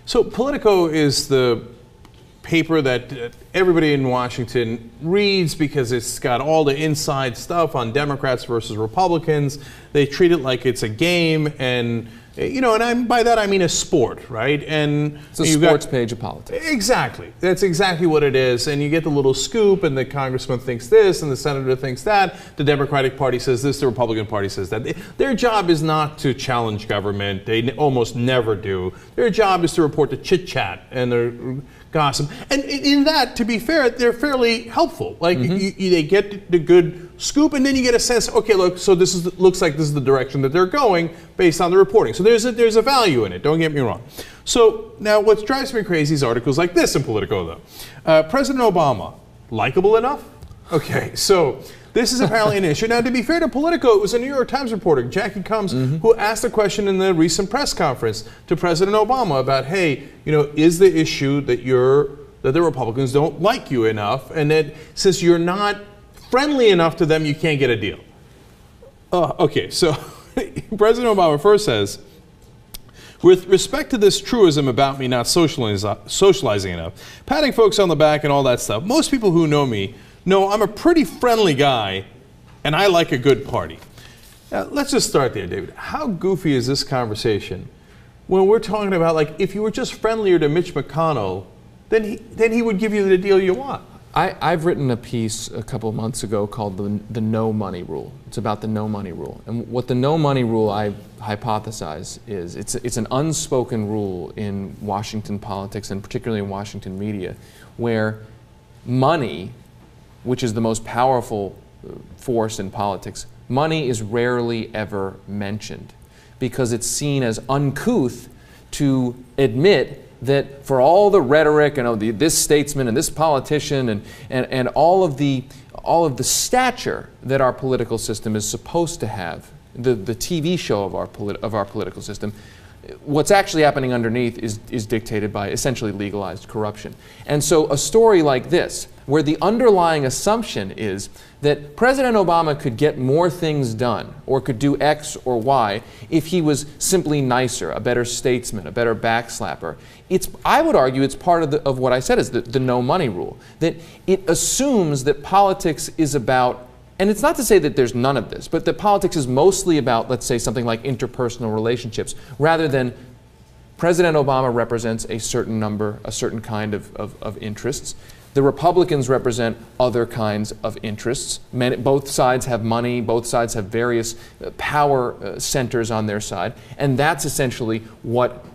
So Politico is the paper that everybody in Washington reads because it's got all the inside stuff on Democrats versus Republicans. They treat it like it's a game, and by that I mean a sport, right? And it's a sports page of politics. Exactly. That's exactly what it is. And you get the little scoop, and the congressman thinks this, and the senator thinks that. The Democratic Party says this, the Republican Party says that. Their job is not to challenge government. They almost never do. Their job is to report the chit-chat and their gossip. And in that, to be fair, they're fairly helpful. Like, they get the good scoop, and then you get a sense, okay, look, so looks like this is the direction that they're going based on the reporting. So there's a value in it, don't get me wrong. So now what drives me crazy is articles like this in Politico, though. President Obama, likable enough? Okay, so this is apparently an issue. Now, to be fair to Politico, it was a New York Times reporter, Jackie Combs, who asked the question in the recent press conference to President Obama about, hey, is the issue that the Republicans don't like you enough, and that since you're not friendly enough to them, you can't get a deal. Okay, so President Obama first says, with respect to this truism about me not socializing enough, patting folks on the back and all that stuff, most people who know me know I'm a pretty friendly guy, and I like a good party. Now, let's just start there, David. How goofy is this conversation when we're talking about, like, if you were just friendlier to Mitch McConnell, then he would give you the deal you want? I've written a piece a couple of months ago called the no money rule. It's about the no money rule. And what the no money rule I hypothesize is, it's an unspoken rule in Washington politics, and particularly in Washington media, where money, which is the most powerful force in politics, money is rarely ever mentioned because it's seen as uncouth to admit that for all the rhetoric and this statesman and this politician and all of the stature that our political system is supposed to have, the TV show of our political system, what's actually happening underneath is dictated by essentially legalized corruption. And so a story like this, where the underlying assumption is that President Obama could get more things done or could do X or Y if he was simply nicer, a better statesman, a better backslapper. I would argue it's part of what I said is the no money rule, that it assumes that politics is about, and it's not to say that there's none of this, but that politics is mostly about, let's say, something like interpersonal relationships, rather than President Obama represents a certain number, a certain kind of interests. The Republicans represent other kinds of interests. Both sides have money, both sides have various power centers on their side, and that's essentially what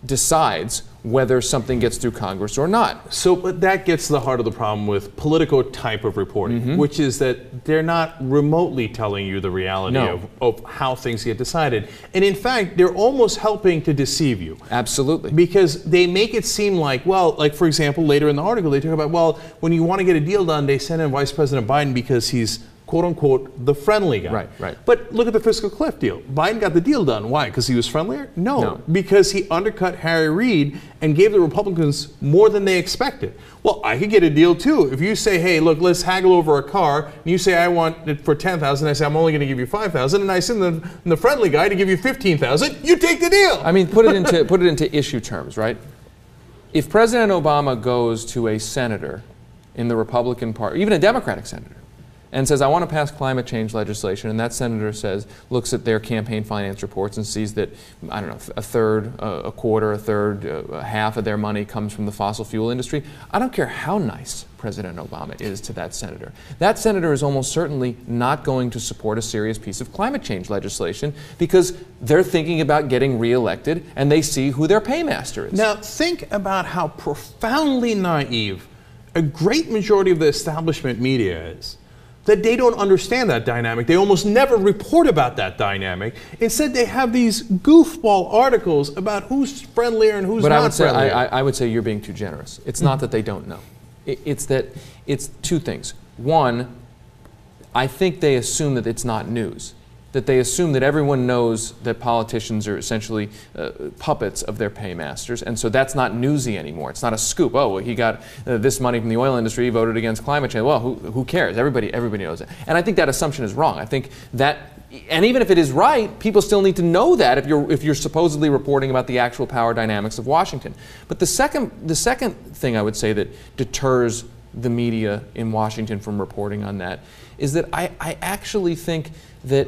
decides whether something gets through Congress or not. So but that gets to the heart of the problem with Politico type of reporting, which is that they're not remotely telling you the reality of how things get decided. And in fact, they're almost helping to deceive you. Absolutely. Because they make it seem like, well, like for example, later in the article, they talk about, well, when you want to get a deal done, they send in Vice President Biden because he's quote-unquote, the friendly guy. Right, right. But look at the fiscal cliff deal. Biden got the deal done. Why? Because he was friendlier? No, because he undercut Harry Reid and gave the Republicans more than they expected. Well, I could get a deal too. If you say, hey, look, let's haggle over a car, and you say, I want it for $10,000, I say, I'm only going to give you $5,000, and I send the friendly guy to give you $15,000, you take the deal. I mean, put it into issue terms, right? If President Obama goes to a senator in the Republican Party, even a Democratic senator, and says, I want to pass climate change legislation, and that senator looks at their campaign finance reports and sees that, I don't know, a third, a quarter, a third, half of their money comes from the fossil fuel industry. I don't care how nice President Obama is to that senator. That senator is almost certainly not going to support a serious piece of climate change legislation because they're thinking about getting reelected and they see who their paymaster is. Now, think about how profoundly naive a great majority of the establishment media is. That they don't understand that dynamic. They almost never report about that dynamic. Instead, they have these goofball articles about who's friendlier and who's not friendlier. I would say you're being too generous. It's not that they don't know. It's two things. One, I think they assume that it's not news. That they assume that everyone knows that politicians are essentially puppets of their paymasters, and so that's not newsy anymore. It's not a scoop. Oh, well, he got this money from the oil industry, he voted against climate change. Well, who cares? Everybody knows it. And I think that assumption is wrong. I think that And even if it is right, people still need to know that if you're supposedly reporting about the actual power dynamics of Washington. But the second thing I would say that deters the media in Washington from reporting on that is that I actually think that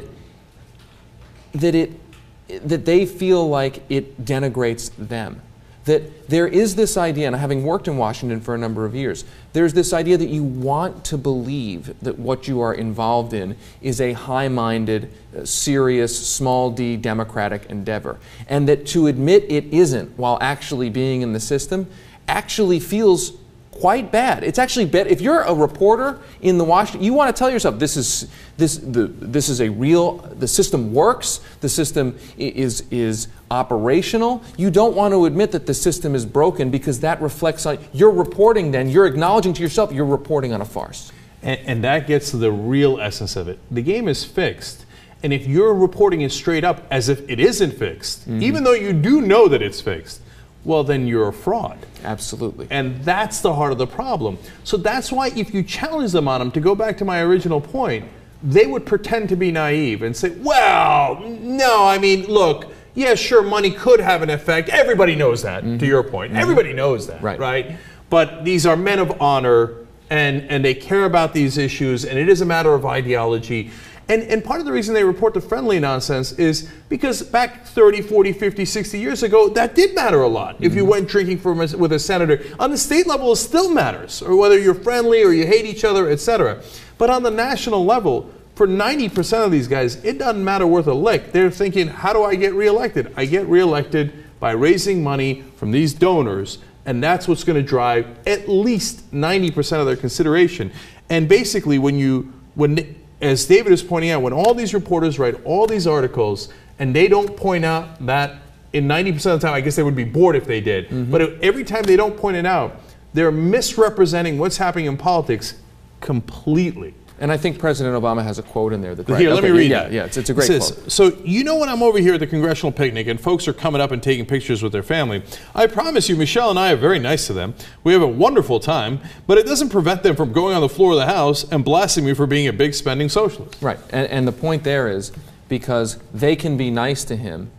they feel like it denigrates them. That there is this idea, and having worked in Washington for a number of years, there's this idea that you want to believe that what you are involved in is a high-minded, serious, small d democratic endeavor. And that to admit it isn't while actually being in the system actually feels quite bad. It's actually bad. If you're a reporter in the Washington, you want to tell yourself this is a real, the system works, the system is operational. You don't want to admit that the system is broken because that reflects on, you're reporting then, you're acknowledging to yourself you're reporting on a farce. And that gets to the real essence of it. The game is fixed. And if you're reporting it straight up as if it isn't fixed, even though you do know that it's fixed, well, then you're a fraud. Absolutely. And that's the heart of the problem. So that's why if you challenge them on them, to go back to my original point, they would pretend to be naive and say, well, no, I mean, look, yeah, sure, money could have an effect. Everybody knows that, to your point. Everybody knows that, right? But these are men of honor, and they care about these issues, and it is a matter of ideology. And part of the reason they report the friendly nonsense is because back 30, 40, 50, 60 years ago, that did matter a lot. If you went drinking with a senator, on the state level, it still matters, or whether you're friendly or you hate each other, etc. But on the national level, for 90% of these guys, it doesn't matter worth a lick. They're thinking, how do I get reelected? I get reelected by raising money from these donors, and that's what's going to drive at least 90% of their consideration. And basically, as David is pointing out, when all these reporters write all these articles and they don't point out that in 90% of the time, I guess they would be bored if they did, but every time they don't point it out, they're misrepresenting what's happening in politics completely. And I think President Obama has a quote in there. Here, let me read that. Yeah, it's a great quote. So, you know when I'm over here at the congressional picnic and folks are coming up and taking pictures with their family, I promise you Michelle and I are very nice to them. We have a wonderful time, but it doesn't prevent them from going on the floor of the House and blasting me for being a big spending socialist. Right, and the point there is because they can be nice to him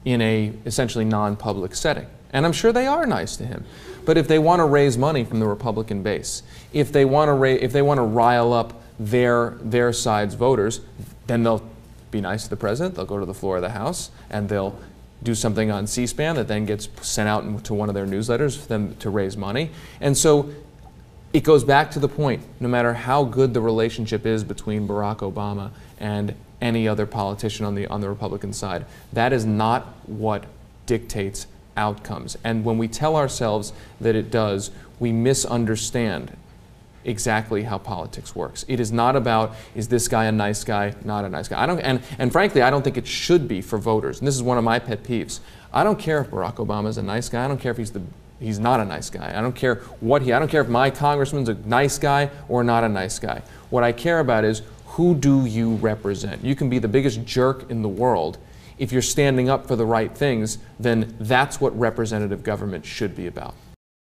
in a essentially non-public setting. And I'm sure they are nice to him. But if they want to raise money from the Republican base, if they want to rile up their side's voters, then they'll be nice to the president, they'll go to the floor of the House, and they'll do something on C-SPAN that then gets sent out to one of their newsletters for them to raise money. And so it goes back to the point, no matter how good the relationship is between Barack Obama and any other politician on the Republican side, that is not what dictates outcomes. And when we tell ourselves that it does, we misunderstand exactly how politics works. It is not about, is this guy a nice guy, not a nice guy. And frankly, I don't think it should be for voters. And this is one of my pet peeves. I don't care if Barack Obama is a nice guy. I don't care if he's not a nice guy. I don't care I don't care if my congressman's a nice guy or not a nice guy. What I care about is, who do you represent? You can be the biggest jerk in the world. If you're standing up for the right things, then that's what representative government should be about.